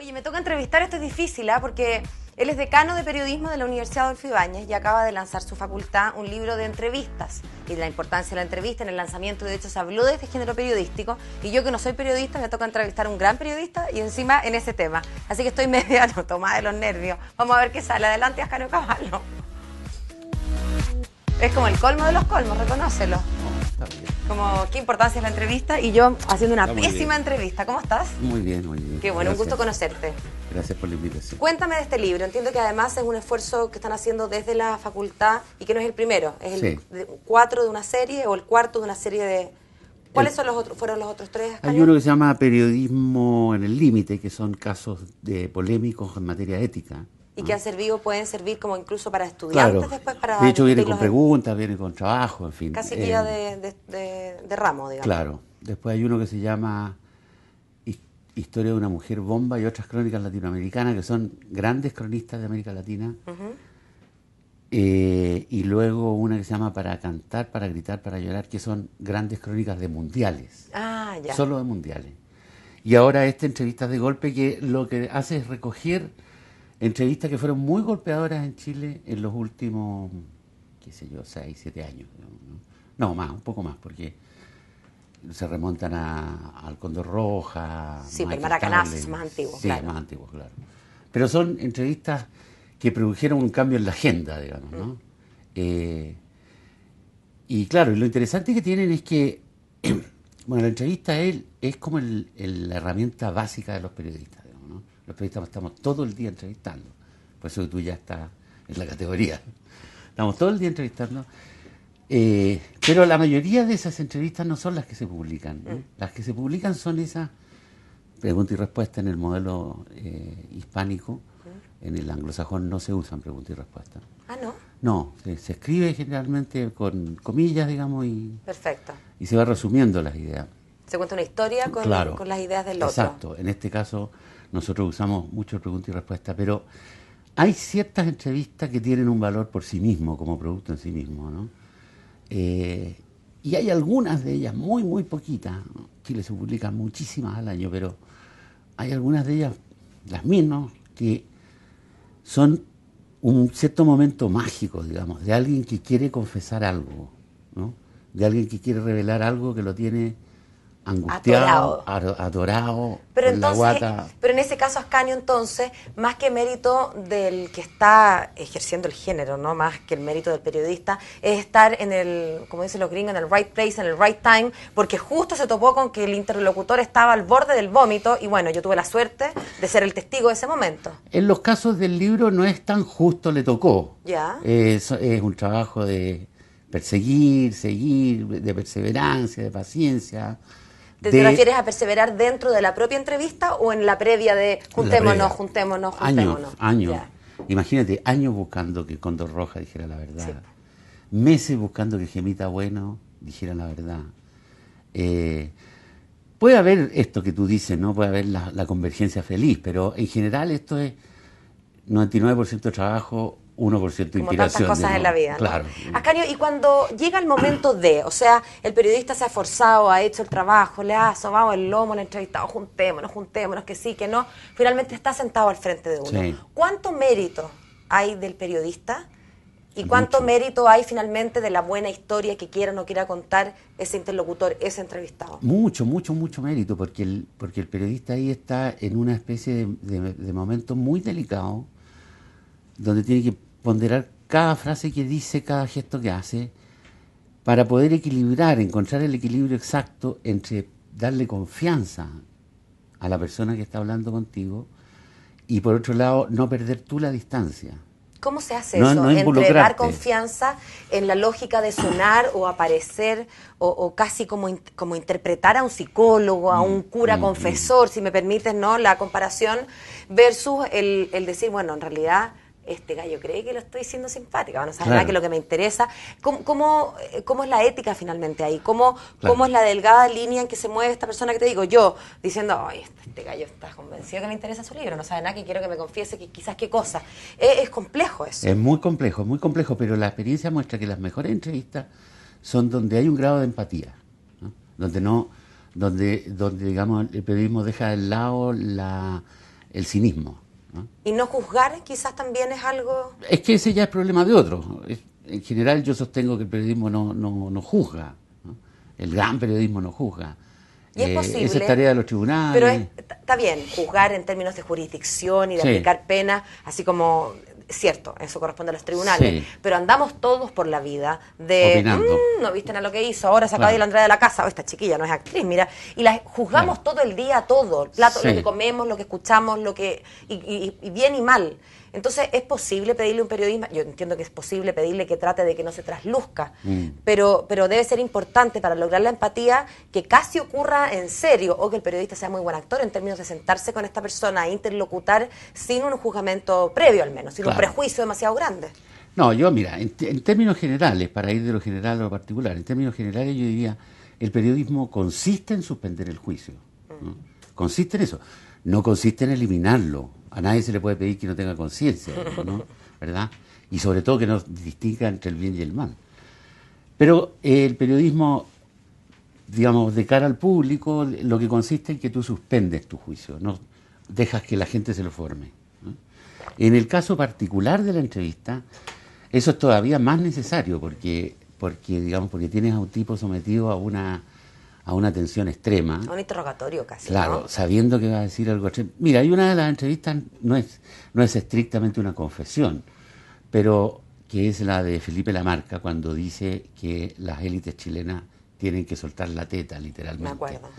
Oye, me toca entrevistar, esto es difícil, ¿ah? Porque él es decano de periodismo de la Universidad Adolfo Ibáñez y acaba de lanzar su facultad un libro de entrevistas y de la importancia de la entrevista. En el lanzamiento, de hecho, se habló de este género periodístico y yo, que no soy periodista, me toca entrevistar a un gran periodista y encima en ese tema. Así que estoy media tomada de los nervios. Vamos a ver qué sale. Adelante, Ascanio Cavallo. Es como el colmo de los colmos, reconócelo. Está bien. Como qué importancia es la entrevista y yo haciendo una Está muy pésima bien. entrevista. ¿Cómo estás? Muy bien, muy bien. Qué bueno, un Gracias. gusto conocerte. Gracias por la invitación. Cuéntame de este libro. Entiendo que además es un esfuerzo que están haciendo desde la facultad y que no es el primero, es el Sí. cuatro de una serie o el cuarto de una serie de... ¿Cuáles son los otros? ¿Fueron los otros tres? Hay Ascanio? uno que se llama Periodismo en el Límite, que son casos de polémicos en materia ética. Y que han servido, pueden servir como incluso para estudiantes Claro. después para... De hecho, viene con discutirlos preguntas, viene con trabajo, en fin. Casi que ya de ramo, digamos. Claro. Después hay uno que se llama Historia de una mujer bomba y otras crónicas latinoamericanas, que son grandes cronistas de América Latina. Ujú. Y luego una que se llama Para cantar, para gritar, para llorar, que son grandes crónicas de mundiales. Ah, ya. Solo de mundiales. Y ahora esta Entrevistas de Golpe, que lo que hace es recoger entrevistas que fueron muy golpeadoras en Chile en los últimos, qué sé yo, 6, 7 años. No, más, un poco más, porque se remontan al Cóndor Roja. Sí, pero Michael Maracanazo Cable. es más antiguo, Sí, claro. más antiguo, claro. Pero son entrevistas que produjeron un cambio en la agenda, digamos, ¿no? Y claro, y lo interesante que tienen es que, bueno, la entrevista es como la herramienta básica de los periodistas, digamos, ¿no? Los periodistas estamos todo el día entrevistando, por eso que tú ya estás en la categoría. Estamos todo el día entrevistando, pero la mayoría de esas entrevistas no son las que se publican, ¿no? Las que se publican son esas preguntas y respuestas en el modelo hispánico. En el anglosajón no se usan preguntas y respuestas. Ah, ¿no? No, se escribe generalmente con comillas, digamos, Perfecto. y se va resumiendo las ideas. Se cuenta una historia con, Claro. con las ideas del otro. Exacto. En este caso nosotros usamos mucho pregunta y respuesta, pero hay ciertas entrevistas que tienen un valor por sí mismo, como producto en sí mismo, ¿no? Y hay algunas de ellas, muy, muy poquitas, ¿no? Chile se publican muchísimas al año, pero hay algunas de ellas, las mismas, que son un cierto momento mágico, digamos, de alguien que quiere confesar algo, ¿no? De alguien que quiere revelar algo que lo tiene angustiado, atorado, Pero con la entonces, guata. pero en ese caso, Ascanio, entonces, más que mérito del que está ejerciendo el género, no más que el mérito del periodista, es estar en el, como dicen los gringos, en el right place, en el right time, porque justo se topó con que el interlocutor estaba al borde del vómito y bueno, yo tuve la suerte de ser el testigo de ese momento. En los casos del libro no es tan justo, le tocó. Ya. Es un trabajo de perseguir, seguir, de perseverancia, de paciencia. ¿Te refieres a perseverar dentro de la propia entrevista o en la previa de juntémonos, juntémonos, juntémonos? Años. Ya. Imagínate, años buscando que Cóndor Roja dijera la verdad. Sí. Meses buscando que Gemita Bueno dijera la verdad. Puede haber esto que tú dices, ¿no? Puede haber la convergencia feliz, pero en general esto es 99% trabajo, 1% Como inspiración. tantas cosas en la vida, ¿no? Claro. Ascanio, y cuando llega el momento de, o sea, el periodista se ha esforzado, ha hecho el trabajo, le ha asomado el lomo, le ha entrevistado, juntémonos, que sí, que no, finalmente está sentado al frente de uno. Sí. ¿Cuánto mérito hay del periodista y cuánto Mucho. mérito hay finalmente de la buena historia que quiera o no quiera contar ese interlocutor, ese entrevistado? Mucho mérito, porque el periodista ahí está en una especie de momento muy delicado, donde tiene que ponderar cada frase que dice, cada gesto que hace, para poder equilibrar, encontrar el equilibrio exacto entre darle confianza a la persona que está hablando contigo y por otro lado no perder tú la distancia. ¿Cómo se hace No- eso? no Entre involucrarte. dar confianza en la lógica de sonar o aparecer o casi como interpretar a un psicólogo, a un cura confesor, si me permites, ¿no? La comparación versus el decir, bueno, en realidad este gallo cree que lo estoy diciendo simpática, bueno, sabes Claro. nada que lo que me interesa. ¿Cómo es la ética finalmente ahí? ¿Cómo Claro. es la delgada línea en que se mueve esta persona que te digo yo, diciendo, ay, este gallo está convencido que me interesa su libro, no sabe nada, que quiero que me confiese que quizás qué cosa? Es complejo eso. Es muy complejo, pero la experiencia muestra que las mejores entrevistas son donde hay un grado de empatía, ¿no? Donde digamos el periodismo deja de lado el cinismo, ¿no? Y no juzgar quizás también es algo... Es que ese ya es problema de otros. En general yo sostengo que el periodismo no juzga, ¿no? El gran periodismo no juzga. Y es posible, esa es tarea de los pero tribunales. está bien, juzgar en términos de jurisdicción y de Sí. aplicar penas, así como, cierto, eso corresponde a los tribunales, Sí. pero andamos todos por la vida de, Opinando. no visten a lo que hizo, ahora se acaba de ir Claro. la entrada de la casa, esta chiquilla no es actriz, mira, y la juzgamos Claro. todo el día, todo, plato, Sí. lo que comemos, lo que escuchamos, lo que y bien y mal. Entonces, ¿es posible pedirle a un periodista? Yo entiendo que es posible pedirle que trate de que no se trasluzca, pero debe ser importante para lograr la empatía que casi ocurra en serio, o que el periodista sea muy buen actor en términos de sentarse con esta persona e interlocutar sin un juzgamiento previo al menos, sin un Claro. prejuicio demasiado grande. No, yo mira, en términos generales, para ir de lo general a lo particular, en términos generales yo diría, el periodismo consiste en suspender el juicio, ¿no? Consiste en eso, no consiste en eliminarlo. A nadie se le puede pedir que no tenga conciencia, ¿no? ¿Verdad? Y sobre todo que no distinga entre el bien y el mal. Pero el periodismo, digamos, de cara al público, lo que consiste en que tú suspendes tu juicio, no dejas que la gente se lo forme, ¿no? En el caso particular de la entrevista, eso es todavía más necesario porque tienes a un tipo sometido a una tensión extrema. Un interrogatorio casi, Claro, ¿no? sabiendo que va a decir algo extremo. Mira, hay una de las entrevistas, no es estrictamente una confesión, pero que es la de Felipe Lamarca, cuando dice que las élites chilenas tienen que soltar la teta, literalmente. Me acuerdo.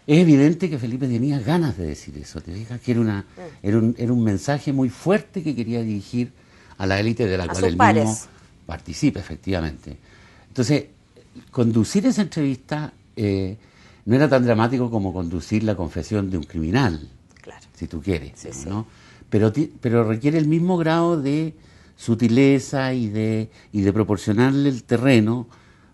Es evidente que Felipe tenía ganas de decir eso, te fijas que era un mensaje muy fuerte que quería dirigir a la élite de la A cual sus él pares. mismo participa, efectivamente. Entonces, conducir esa entrevista no era tan dramático como conducir la confesión de un criminal, Claro. si tú quieres, Sí, sí. ¿no? Pero requiere el mismo grado de sutileza y de proporcionarle el terreno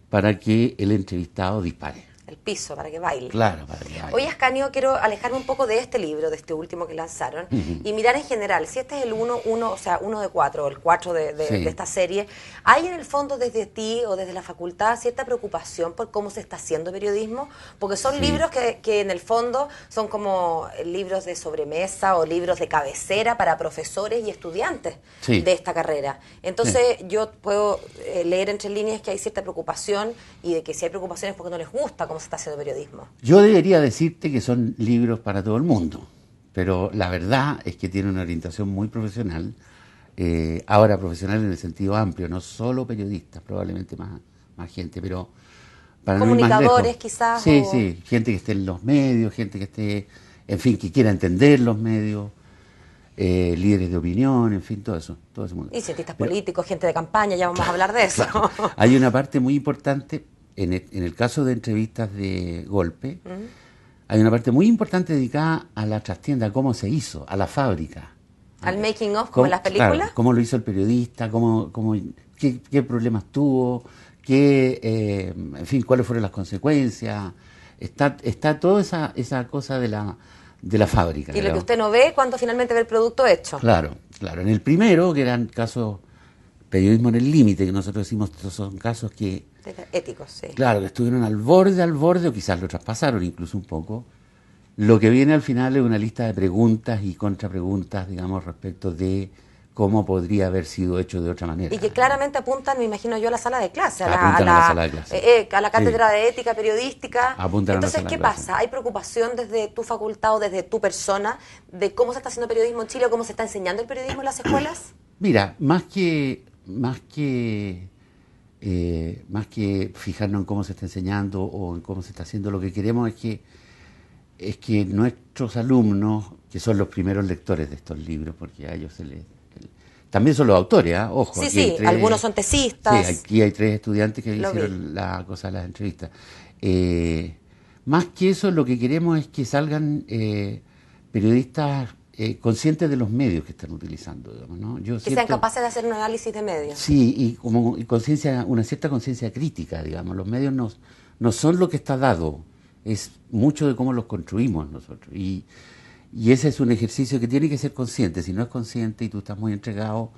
para que el entrevistado dispare. El piso para que baile. Claro, para que vaya. Oye, Ascanio, quiero alejarme un poco de este libro, de este último que lanzaron, y mirar en general, si este es el uno de 4, o el 4 Sí. de esta serie, ¿hay en el fondo desde ti o desde la facultad cierta preocupación por cómo se está haciendo periodismo? Porque son Sí. libros que en el fondo son como libros de sobremesa o libros de cabecera para profesores y estudiantes Sí. de esta carrera. Entonces, yo puedo leer entre líneas que hay cierta preocupación y de que si hay preocupaciones porque no les gusta cómo se está haciendo periodismo. Yo debería decirte que son libros para todo el mundo, pero la verdad es que tiene una orientación muy profesional, ahora profesional en el sentido amplio, no solo periodistas, probablemente más gente, pero para no ir más Comunicadores, lejos. quizás, Sí, o- sí, gente que esté en los medios, gente que esté, en fin, que quiera entender los medios, líderes de opinión, en fin, todo ese mundo. Y cientistas Pero- políticos, gente de campaña, ya vamos a hablar de eso. Claro. Hay una parte muy importante, en el caso de entrevistas de golpe, hay una parte muy importante dedicada a la trastienda, a cómo se hizo, a la fábrica. Al making of, como en las películas. Claro, cómo lo hizo el periodista, qué problemas tuvo, en fin, cuáles fueron las consecuencias. Está toda esa cosa de la fábrica. Y lo que digamos. usted no ve cuando finalmente ve el producto hecho. Claro, claro. En el primero, que eran casos, periodismo en el límite, que nosotros decimos, estos son casos que, Éticos, sí. claro, que estuvieron al borde, o quizás lo traspasaron incluso un poco. Lo que viene al final es una lista de preguntas y contrapreguntas, digamos, respecto de cómo podría haber sido hecho de otra manera. Y que claramente apuntan, me imagino yo, a la sala de clase, Apuntan a la sala de clase. a la cátedra de ética periodística. Apuntan a la Entonces, sala de ¿qué clase. pasa? ¿Hay preocupación desde tu facultad o desde tu persona de cómo se está haciendo periodismo en Chile o cómo se está enseñando el periodismo en las escuelas? Mira, más que fijarnos en cómo se está enseñando o en cómo se está haciendo, lo que queremos es que nuestros alumnos, que son los primeros lectores de estos libros, porque a ellos también son los autores, ¿ah? Ojo. Sí, aquí hay sí, tres- algunos son tesistas. Sí, aquí hay 3 estudiantes que Lo hicieron la cosa de las entrevistas. Más que eso, lo que queremos es que salgan periodistas conscientes de los medios que están utilizando, digamos, ¿no? Yo Que sean siento- capaces de hacer un análisis de medios. Sí, y conciencia, una cierta conciencia crítica, digamos. Los medios no son lo que está dado, es mucho de cómo los construimos nosotros. Y ese es un ejercicio que tiene que ser consciente. Si no es consciente y tú estás muy entregado,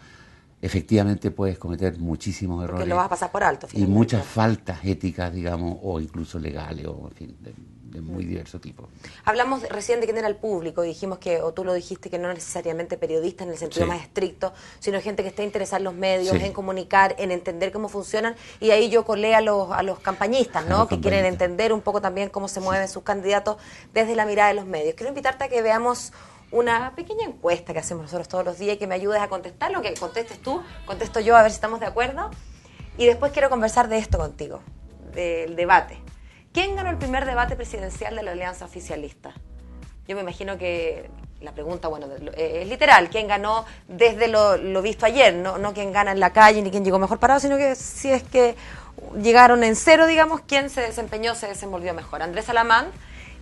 efectivamente puedes cometer muchísimos Porque errores. lo vas a pasar por alto, Y finalmente. muchas faltas éticas, digamos, o incluso legales, o en fin, de muy diverso tipo. Hablamos recién de quién era el público, dijimos que, o tú lo dijiste, que no necesariamente periodistas en el sentido Sí. más estricto, sino gente que esté interesada en los medios, Sí. en comunicar, en entender cómo funcionan, y ahí yo colé a los campañistas, ¿no? A los Que quieren campañistas. entender un poco también cómo se mueven sus candidatos desde la mirada de los medios. Quiero invitarte a que veamos una pequeña encuesta que hacemos nosotros todos los días y que me ayudes a contestar, lo que contestes tú, contesto yo, a ver si estamos de acuerdo, y después quiero conversar de esto contigo, del debate. ¿Quién ganó el primer debate presidencial de la alianza oficialista? Yo me imagino que la pregunta, bueno, es literal, ¿quién ganó desde lo visto ayer? No quién gana en la calle ni quién llegó mejor parado, sino que si es que llegaron en cero, digamos, quién se desempeñó, se desenvolvió mejor. Andrés Alamán,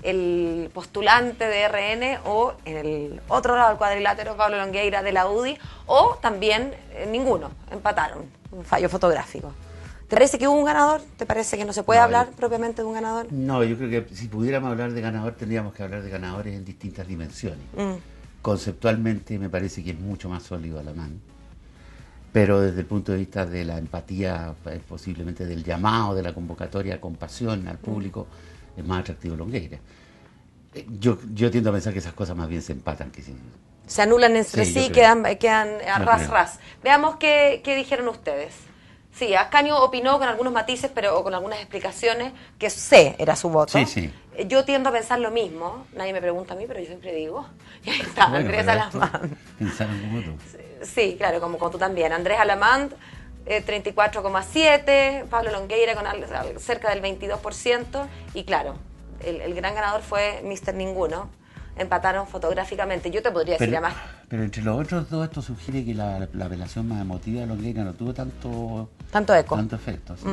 el postulante de RN, o en el otro lado del cuadrilátero, Pablo Longueira de la UDI, o también ninguno, empataron, un fallo fotográfico. ¿Te parece que hubo un ganador? ¿Te parece que no se puede hablar propiamente de un ganador? No, yo creo que si pudiéramos hablar de ganador, tendríamos que hablar de ganadores en distintas dimensiones. Conceptualmente me parece que es mucho más sólido Alamán, pero desde el punto de vista de la empatía, posiblemente del llamado, de la convocatoria con pasión al público, es más atractivo Longueira. Yo tiendo a pensar que esas cosas más bien se empatan que sí. Se anulan entre Sí, sí, yo creo. quedan a ras. Veamos qué dijeron ustedes. Sí, Ascanio opinó con algunos matices, pero con algunas explicaciones, que C era su voto. Sí, sí. Yo tiendo a pensar lo mismo. Nadie me pregunta a mí, pero yo siempre digo. Y ahí está, Bueno, Andrés pero Alamán. pensaron como tú. Sí, claro, como tú también. Andrés Alamán, 34,7%, Pablo Longueira con cerca del 22%, y claro, el gran ganador fue Mr. Ninguno. Empataron fotográficamente. Yo te podría decir además. Pero entre los otros dos, esto sugiere que la apelación más emotiva de Longueira no tuvo Tanto eco. tanto efecto. ¿Sí?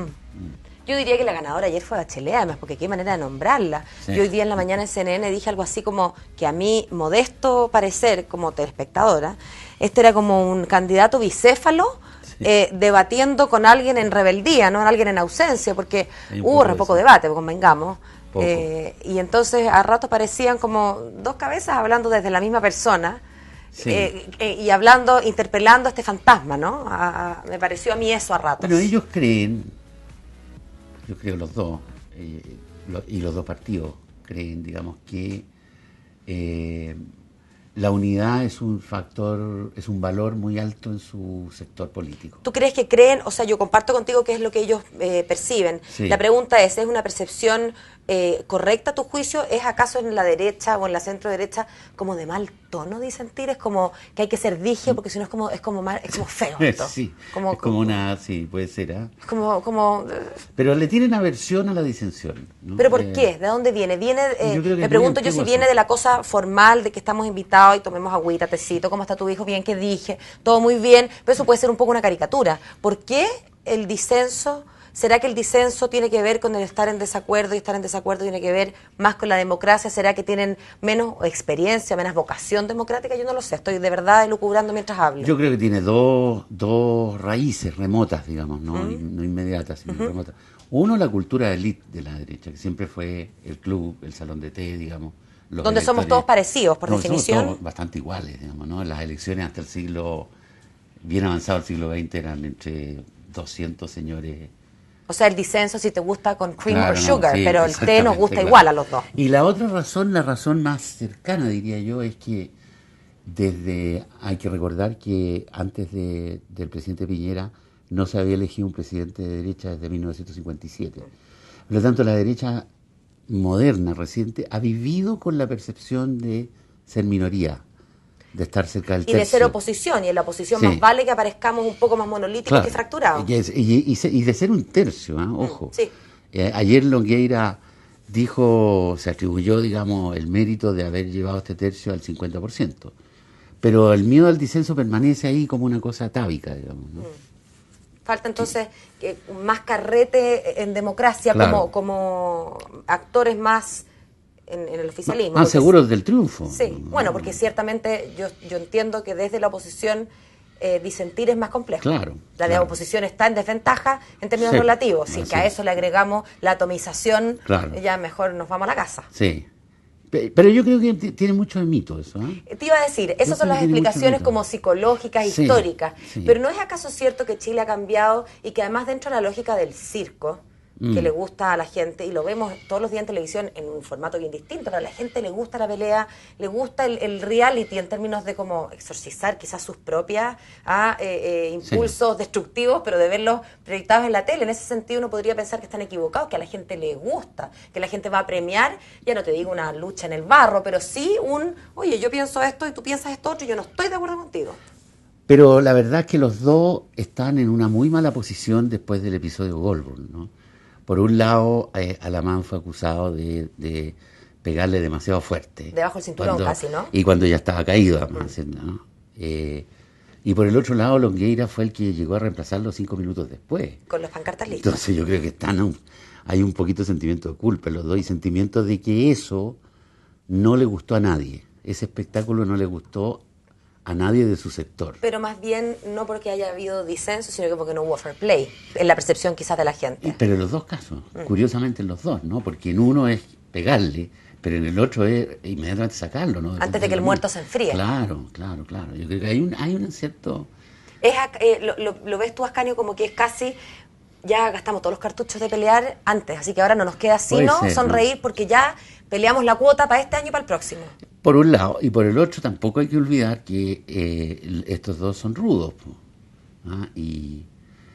Yo diría que la ganadora ayer fue Bachelet, además, porque qué manera de nombrarla. Sí. Yo hoy día en la mañana en CNN dije algo así como que a mí, modesto parecer, como telespectadora, este era como un candidato bicéfalo, debatiendo con alguien en rebeldía, no con alguien en ausencia, porque hubo re poco debate, convengamos. Y entonces a ratos parecían como dos cabezas hablando desde la misma persona. Sí. Y hablando, interpelando a este fantasma, ¿no? Me pareció a mí eso a ratos. Bueno, ellos creen, yo creo los dos, y los dos partidos creen, digamos, que la unidad es un factor, es un valor muy alto en su sector político. ¿Tú crees que creen? O sea, yo comparto contigo qué es lo que ellos perciben. Sí. La pregunta ¿es una percepción correcta a tu juicio? ¿Es acaso en la derecha o en la centro derecha como de mal tono disentir? Es como que hay que ser dije porque si no es como feo esto. Sí, es como una, sí, puede ser, ¿eh? Es como Pero le tienen aversión a la disensión, ¿no? ¿Pero por qué? ¿De dónde viene? Yo creo que Me pregunto yo si antiguo viene eso. de la cosa formal de que estamos invitados y tomemos agüita, tecito, ¿cómo está tu hijo? Bien, ¿qué dije? Todo muy bien, pero eso puede ser un poco una caricatura. ¿Por qué el disenso? ¿Será que el disenso tiene que ver con el estar en desacuerdo y estar en desacuerdo tiene que ver más con la democracia? ¿Será que tienen menos experiencia, menos vocación democrática? Yo no lo sé, estoy de verdad elucubrando mientras hablo. Yo creo que tiene dos raíces remotas, digamos, no inmediatas, sino remotas. Uno, la cultura de élite de la derecha, que siempre fue el club, el salón de té, digamos. Donde somos todos parecidos, por definición. Somos todos bastante iguales, digamos, ¿no? Las elecciones hasta el siglo, bien avanzado el siglo XX, eran entre 200 señores. O sea, el disenso si te gusta con cream Claro, or sugar, sí, pero el té nos gusta claro. igual a los dos. Y la otra razón, la razón más cercana, diría yo, es que hay que recordar que antes del presidente Piñera no se había elegido un presidente de derecha desde 1957. Por lo tanto, la derecha moderna, reciente, ha vivido con la percepción de ser minoría, de estar cerca del tercio. Y de ser oposición, y en la oposición Sí. más vale que aparezcamos un poco más monolíticos Claro. que fracturados. Y de ser un tercio, ojo. Sí. Ayer Longueira se atribuyó, digamos, el mérito de haber llevado este tercio al 50%. Pero el miedo al disenso permanece ahí como una cosa atávica, digamos, ¿no? Falta entonces más carrete en democracia, Claro. como actores más en el oficialismo. Más porque seguros del triunfo. Sí, bueno, porque ciertamente yo entiendo que desde la oposición disentir es más complejo. Claro, La de claro. oposición está en desventaja en términos Sí, relativos. Si así que a es. eso le agregamos la atomización, Claro. ya mejor nos vamos a la casa. Sí. Pero yo creo que tiene mucho de mito eso, ¿eh? Te iba a decir, esas son las explicaciones como psicológicas, Sí, históricas, sí. pero ¿no es acaso cierto que Chile ha cambiado y que además dentro de la lógica del circo, que le gusta a la gente, y lo vemos todos los días en televisión en un formato bien distinto, pero a la gente le gusta la pelea, le gusta el reality en términos de como exorcizar quizás sus propias impulsos destructivos, pero de verlos proyectados en la tele? En ese sentido uno podría pensar que están equivocados, que a la gente le gusta, que la gente va a premiar, ya no te digo una lucha en el barro, pero sí oye, yo pienso esto y tú piensas esto otro y yo no estoy de acuerdo contigo. Pero la verdad es que los dos están en una muy mala posición después del episodio Goldberg, ¿no? Por un lado, Alamán fue acusado de pegarle demasiado fuerte. Debajo del cinturón casi, ¿no? Y cuando ya estaba caído, además, ¿no? Y por el otro lado, Longueira fue el que llegó a reemplazarlo 5 minutos después. Con las pancartas listas. Entonces yo creo que hay un poquito de sentimiento de culpa en los dos y sentimiento de que eso no le gustó a nadie. Ese espectáculo no le gustó a nadie de su sector. Pero más bien no porque haya habido disenso, sino que porque no hubo fair play, en la percepción quizás de la gente. Pero en los dos casos, curiosamente en los dos, ¿no? Porque en uno es pegarle, pero en el otro es inmediatamente sacarlo, ¿no? Antes de que el muerto se enfríe. Claro. Yo creo que hay un cierto... Lo ves tú, Ascanio, como que es casi... Ya gastamos todos los cartuchos de pelear antes, así que ahora no nos queda sino sonreír, ¿no? Porque ya peleamos la cuota para este año y para el próximo. Por un lado, y por el otro tampoco hay que olvidar que estos dos son rudos. Y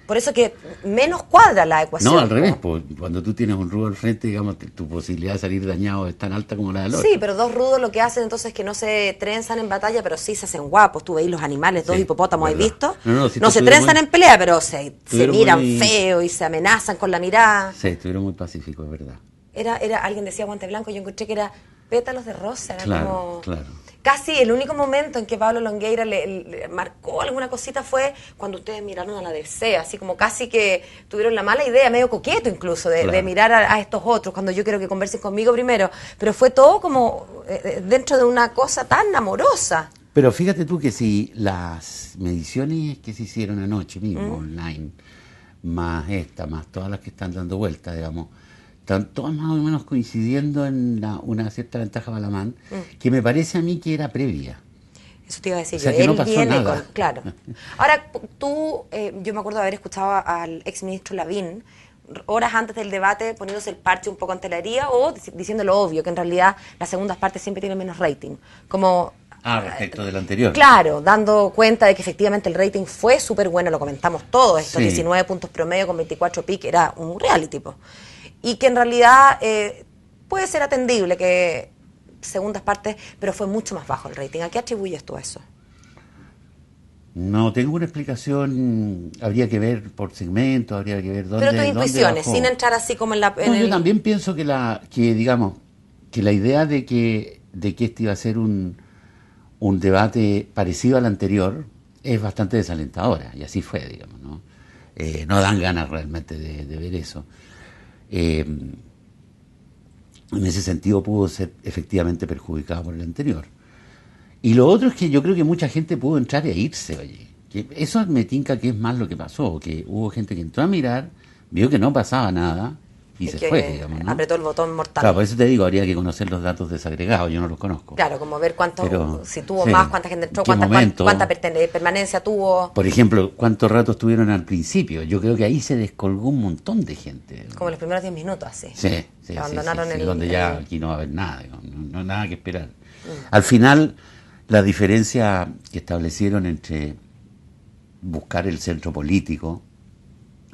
por eso que menos cuadra la ecuación. No, al revés, pues, cuando tú tienes un rudo al frente, digamos, tu posibilidad de salir dañado es tan alta como la del otro. Sí, pero dos rudos lo que hacen entonces es que no se trenzan en batalla, pero sí se hacen guapos. Tú veis los animales, dos hipopótamos, ¿has visto? No se trenzan en pelea, pero se miran feo y se amenazan con la mirada. Sí, estuvieron muy pacíficos, es verdad. Alguien decía guante blanco, yo encontré que era pétalos de rosa, era claro. Casi el único momento en que Pablo Longueira le marcó alguna cosita fue cuando ustedes miraron a la DC, así como casi que tuvieron la mala idea, medio coqueto incluso, de mirar a estos otros, cuando yo quiero que conversen conmigo primero, pero fue todo como dentro de una cosa tan amorosa. Pero fíjate tú que si las mediciones que se hicieron anoche mismo, online, más todas las que están dando vueltas, digamos, están todas más o menos coincidiendo en una cierta ventaja para Alamán, que me parece a mí que era previa. Eso te iba a decir, o sea, que no pasó nada. Claro. Ahora, yo me acuerdo de haber escuchado al exministro Lavín horas antes del debate poniéndose el parche un poco ante la herida o diciendo lo obvio, que en realidad las segundas partes siempre tienen menos rating. Como respecto del anterior. Claro, dando cuenta de que efectivamente el rating fue súper bueno, lo comentamos todo, estos 19 puntos promedio con 24 pick, era un reality, po. Y que en realidad puede ser atendible que segundas partes, pero fue mucho más bajo el rating. ¿A qué atribuyes tú eso? No tengo una explicación, habría que ver por segmento, habría que ver dónde. Pero tus intuiciones, sin entrar así como en la... yo también pienso que la idea de que este iba a ser un debate parecido al anterior es bastante desalentadora, y así fue, digamos, ¿no? No dan ganas realmente de ver eso. En ese sentido pudo ser efectivamente perjudicado por el anterior. Y lo otro es que yo creo que mucha gente pudo entrar e irse, oye. Que eso me tinca que es más lo que pasó, que hubo gente que entró a mirar, vio que no pasaba nada y se fue, digamos, ¿no? Apretó el botón mortal. Claro, por eso te digo, habría que conocer los datos desagregados, yo no los conozco. Claro, como ver si tuvo más, cuánta gente entró, cuánta permanencia tuvo. Por ejemplo, cuánto rato estuvieron al principio. Yo creo que ahí se descolgó un montón de gente. Como los primeros 10 minutos, así. Sí. Abandonaron donde ya aquí no va a haber nada, no hay nada que esperar. Al final, la diferencia que establecieron entre buscar el centro político,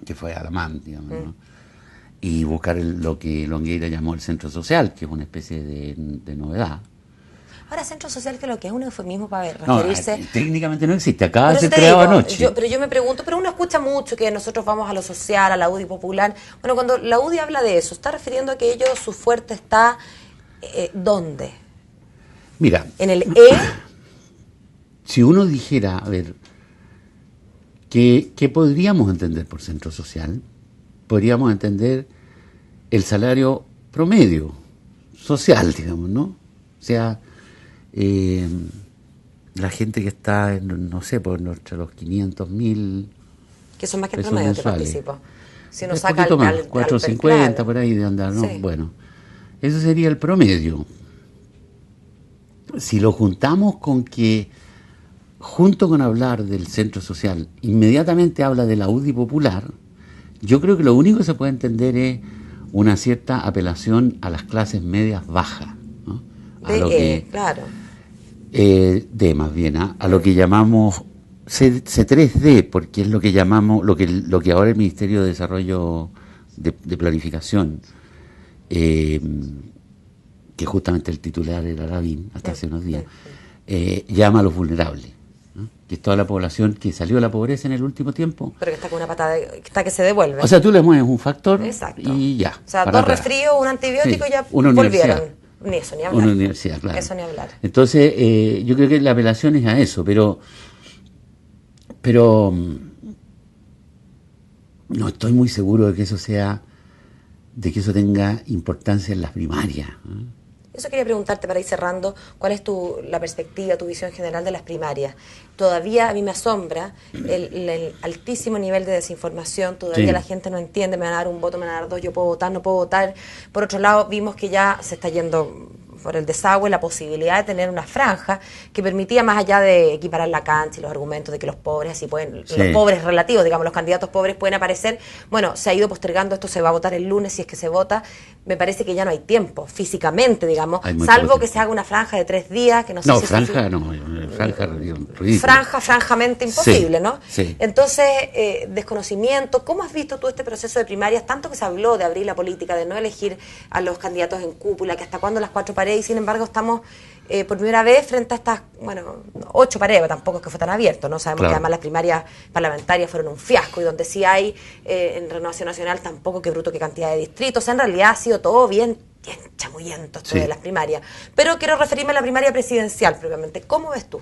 que fue Alamán, digamos, ¿no? Y buscar lo que Longueira llamó el centro social, que es una especie de novedad. Ahora, centro social, que lo que es un eufemismo para referirse... No, técnicamente no existe, acaba de ser creado anoche. Pero yo me pregunto, pero uno escucha mucho que nosotros vamos a lo social, a la UDI popular. Bueno, cuando la UDI habla de eso, ¿está refiriendo a que su fuerte está dónde? Mira... ¿En el Si uno dijera, a ver, ¿qué podríamos entender por centro social? Podríamos entender el salario promedio social, digamos, ¿no? O sea, la gente que está, no sé, entre los 500.000... Que son más que el promedio que participo. Si uno saca al 450 por ahí de andar, ¿no? Sí. Bueno, eso sería el promedio. si lo juntamos con que, junto con hablar del centro social, inmediatamente habla de la UDI popular, yo creo que lo único que se puede entender es una cierta apelación a las clases medias bajas, ¿no? Claro. Más bien, a lo que llamamos C3D, porque es lo que llamamos, lo que ahora el Ministerio de Desarrollo de Planificación, que justamente el titular era Lavín, hasta hace unos días, llama a los vulnerables, ¿no? Que es toda la población que salió de la pobreza en el último tiempo. Pero que está con una patada, que está que se devuelve. O sea, tú le mueves un factor. Exacto. Y ya. O sea, dos resfríos, un antibiótico, sí, ya una volvieron. Ni eso, ni hablar. Una universidad, claro. Eso ni hablar. Entonces, yo creo que la apelación es a eso, pero no estoy muy seguro de que eso tenga importancia en las primarias, ¿no? Eso quería preguntarte para ir cerrando, ¿cuál es la perspectiva, tu visión general de las primarias? Todavía a mí me asombra el altísimo nivel de desinformación, todavía la gente no entiende, me van a dar un voto, me van a dar dos, yo puedo votar, no puedo votar. Por otro lado, vimos que ya se está yendo por el desagüe la posibilidad de tener una franja que permitía, más allá de equiparar la cancha y los argumentos de que los pobres así pueden, los pobres relativos, digamos, los candidatos pobres pueden aparecer. Bueno, se ha ido postergando, esto se va a votar el lunes, si es que se vota. Me parece que ya no hay tiempo, físicamente, digamos, salvo que se haga una franja de 3 días, que no sé si francamente imposible, ¿no? Sí. Entonces, desconocimiento, ¿cómo has visto tú este proceso de primarias? Tanto que se habló de abrir la política, de no elegir a los candidatos en cúpula, que hasta cuándo las 4 paredes, y sin embargo estamos por primera vez frente a estas, 8 paredes, tampoco es que fue tan abierto, ¿no? Sabemos que además las primarias parlamentarias fueron un fiasco, y donde sí hay en Renovación Nacional tampoco, qué bruto, qué cantidad de distritos. O sea, en realidad ha sido todo bien chamullento esto de las primarias. Pero quiero referirme a la primaria presidencial propiamente. ¿Cómo ves tú?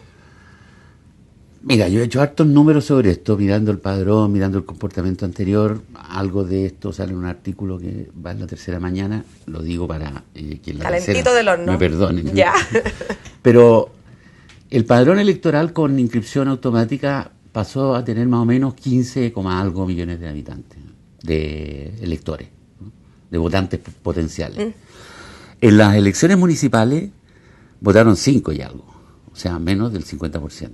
Mira, yo he hecho hartos números sobre esto, mirando el padrón, mirando el comportamiento anterior. Algo de esto sale en un artículo que va en La Tercera mañana, lo digo para que en La Calentito del horno. Me perdonen. Ya. Pero el padrón electoral con inscripción automática pasó a tener más o menos 15, algo millones de habitantes, de electores, ¿no? De votantes potenciales. En las elecciones municipales votaron 5 y algo, o sea, menos del 50%.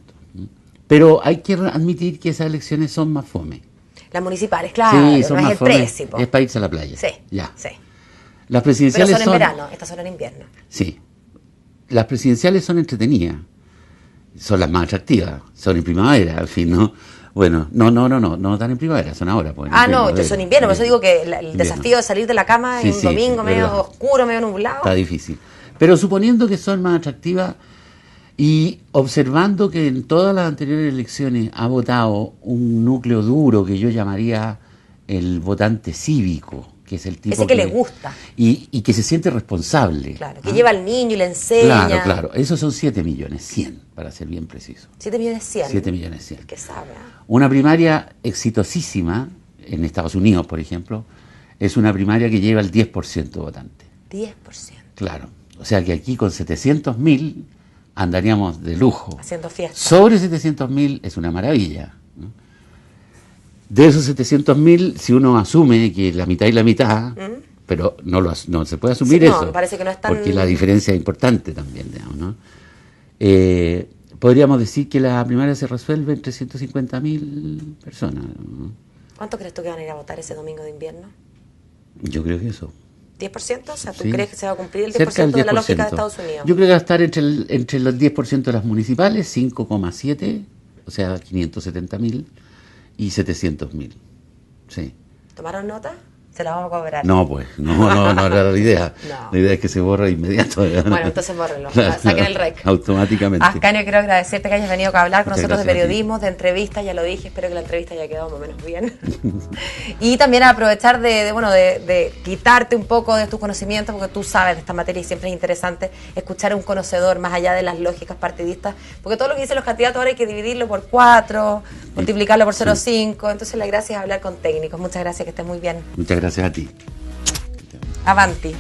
Pero hay que admitir que esas elecciones son más fome. Las municipales, claro, sí, son no más es el fome, precio. es para irse a la playa. Sí, ya. Sí. Las presidenciales pero son en verano, estas son en invierno. Sí. Las presidenciales son entretenidas, son las más atractivas, son en primavera, al fin, ¿no? Bueno, no están en primavera, son ahora. Pues, yo son invierno, por eso digo que el desafío de salir de la cama en un domingo medio oscuro, medio nublado. Está difícil. Pero suponiendo que son más atractivas y observando que en todas las anteriores elecciones ha votado un núcleo duro que yo llamaría el votante cívico, que es el tipo ese que le gusta. Y que se siente responsable. Claro, que lleva al niño y le enseña. Claro. Esos son 7.100.000, para ser bien preciso. 7.100.000. 7.100.000. Que sabe. Una primaria exitosísima, en Estados Unidos, por ejemplo, es una primaria que lleva el 10% de votantes. 10%. Claro. O sea que aquí con 700.000 andaríamos de lujo. Haciendo fiesta. Sobre 700.000 es una maravilla, ¿no? De esos 700.000, si uno asume que la mitad y la mitad, pero no se puede asumir eso. Me parece que no es tan... Porque la diferencia es importante también, digamos, ¿no? Podríamos decir que la primaria se resuelve entre 150.000 personas, ¿no? ¿Cuánto crees tú que van a ir a votar ese domingo de invierno? Yo creo que eso. ¿10%? O sea, ¿tú crees que se va a cumplir el 10%, Cerca del 10%. De la lógica de Estados Unidos? Yo creo que va a estar entre los 10% de las municipales, 5,7, o sea, 570.000 y 700.000. Sí. ¿Tomaron nota? Se la vamos a cobrar. No, pues, no era la idea. No. La idea es que se borra de inmediato. Bueno, entonces bórrenlo. Saquen el rec. Automáticamente. Ascanio, quiero agradecerte que hayas venido a hablar con Muchas nosotros de periodismo, de entrevistas, ya lo dije, espero que la entrevista haya quedado más o menos bien. Y también aprovechar de quitarte un poco de tus conocimientos, porque tú sabes de esta materia y siempre es interesante escuchar a un conocedor más allá de las lógicas partidistas, porque todo lo que dicen los candidatos ahora hay que dividirlo por 4, multiplicarlo por 0,5, entonces la gracia es hablar con técnicos. Muchas gracias, que estés muy bien. Muchas gracias a ti. Avanti.